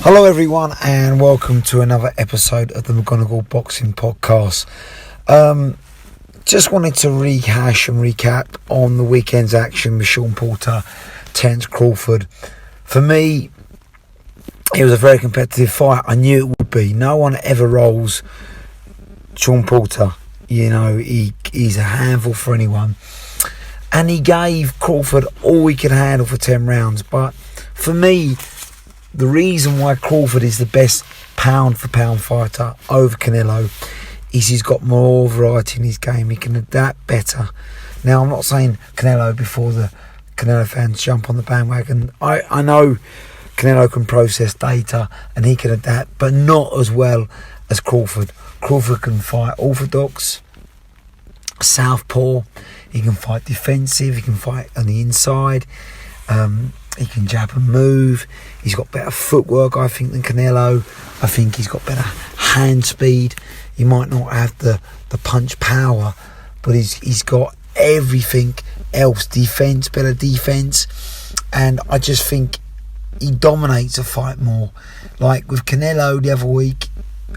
Hello everyone and welcome to another episode of the McGonagall Boxing Podcast. Just wanted to rehash and recap on the weekend's action with Shawnporter, Crawford. For me, it was a very competitive fight. I knew it would be. No one ever rolls Shawnporter. You know, he's a handful for anyone. And he gave Crawford all he could handle for 10 rounds. But for me, the reason why Crawford is the best pound-for-pound fighter over Canelo is he's got more variety in his game. He can adapt better. Now, I'm not saying Canelo before the Canelo fans jump on the bandwagon. I know Canelo can process data and he can adapt, but not as well as Crawford. Crawford can fight orthodox, southpaw. He can fight defensive. He can fight on the inside. He can jab and move. He's got better footwork, I think, than Canelo. I think he's got better hand speed. He might not have the punch power, but he's got everything else. Better defense. And I just think he dominates a fight more. Like with Canelo the other week,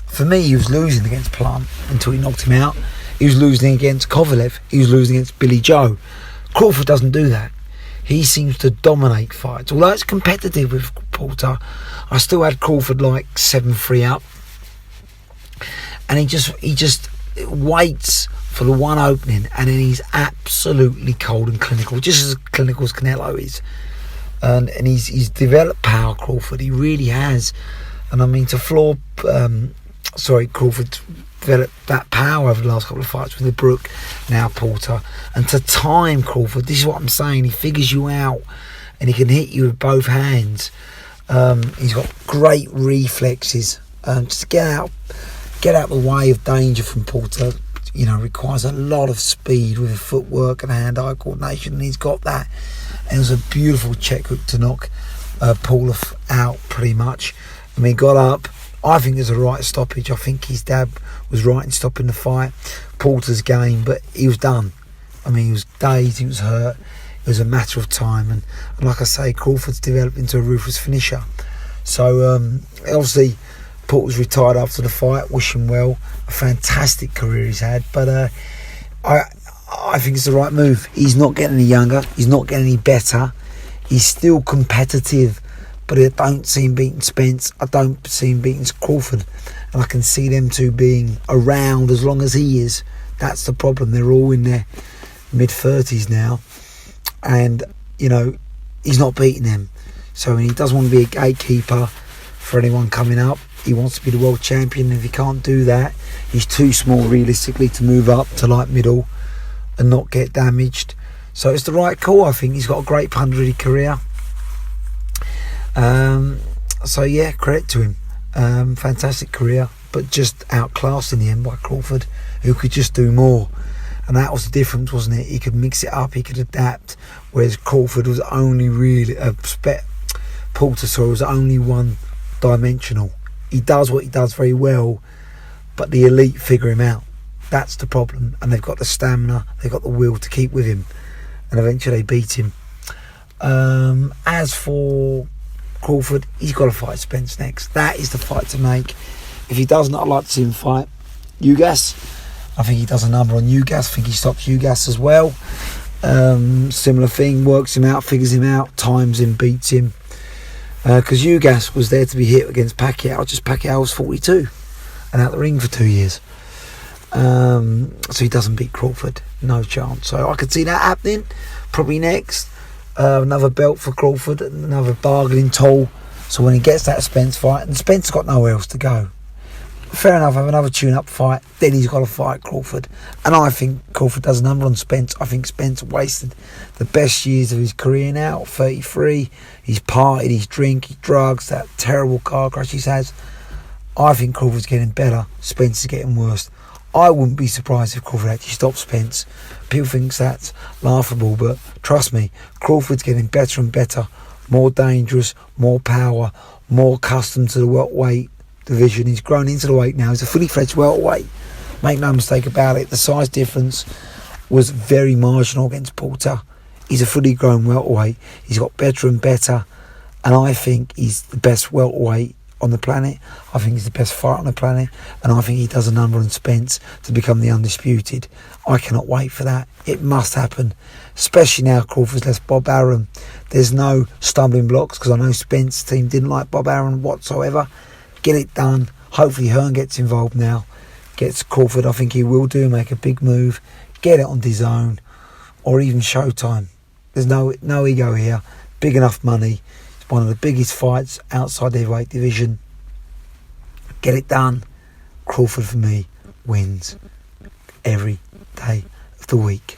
for me, he was losing against Plant until he knocked him out. He was losing against Kovalev. He was losing against Billy Joe. Crawford doesn't do that. He seems to dominate fights. Although it's competitive with Porter, I still had Crawford like 7-3 up. And he just waits for the one opening, and then he's absolutely cold and clinical, just as clinical as Canelo is. And he's developed power, Crawford. He really has. And I mean, to floor Crawford developed that power over the last couple of fights with the Brook, now Porter, and to time Crawford. This is what I'm saying. He figures you out, and he can hit you with both hands. He's got great reflexes. Just get out the way of danger from Porter. You know, requires a lot of speed with his footwork and hand-eye coordination, and he's got that. And it was a beautiful check hook to knock Porter out, pretty much. I mean, got up. I think there's a right stoppage. I think his dad was right in stopping the fight. Porter's game, but he was done. I mean, he was dazed, he was hurt. It was a matter of time. And like I say, Crawford's developed into a ruthless finisher. So, obviously, Porter's retired after the fight. Wish him well. A fantastic career he's had. But I think it's the right move. He's not getting any younger. He's not getting any better. He's still competitive. But I don't see him beating Spence. I don't see him beating Crawford. And I can see them two being around as long as he is. That's the problem. They're all in their mid-30s now. And, you know, he's not beating them. So he doesn't want to be a gatekeeper for anyone coming up. He wants to be the world champion. And if he can't do that, he's too small realistically to move up to light middle and not get damaged. So it's the right call, I think. He's got a great punditry career. So yeah, credit to him. Fantastic career, but just outclassed in the end by Crawford, who could just do more. And that was the difference, wasn't it? He could mix it up, he could adapt, whereas Crawford was only really Porter was only one dimensional. He does what he does very well, but the elite figure him out. That's the problem. And they've got the stamina, they've got the will to keep with him, and eventually they beat him. As for Crawford, he's got to fight Spence next. That is the fight to make. If he doesn't, I'd like to see him fight Ugas. I think he does a number on Ugas. I think he stops Ugas as well. Similar thing, works him out, figures him out, times him, beats him. Because Ugas was there to be hit against Pacquiao. Just Pacquiao was 42 and out the ring for 2 years. So he doesn't beat Crawford. No chance. So I could see that happening. Probably next. Another belt for Crawford, another bargaining tool. So when he gets that Spence fight, and Spence got nowhere else to go, fair enough, have another tune-up fight, then he's got to fight Crawford. And I think Crawford does a number on Spence. I think Spence wasted the best years of his career now, 33. He's partied, he's drink, he drugs, that terrible car crash he has. I think Crawford's getting better, Spence is getting worse. I wouldn't be surprised if Crawford actually stopped Spence. People think that's laughable, but trust me, Crawford's getting better and better, more dangerous, more power, more accustomed to the welterweight division. He's grown into the weight now. He's a fully fledged welterweight. Make no mistake about it. The size difference was very marginal against Porter. He's a fully grown welterweight. He's got better and better, and I think he's the best welterweight on the planet. I think he's the best fighter on the planet, and I think he does a number on Spence to become the undisputed. I cannot wait for that. It must happen, especially now Crawford's left Bob Arum. There's no stumbling blocks, because I know Spence's team didn't like Bob Arum whatsoever. Get it done. Hopefully Hearn gets involved now, gets Crawford. I think he will make a big move, get it on DAZN or even Showtime. There's no ego here. Big enough money. It's one of the biggest fights outside the heavyweight division. Get it done. Crawford for me wins every day of the week.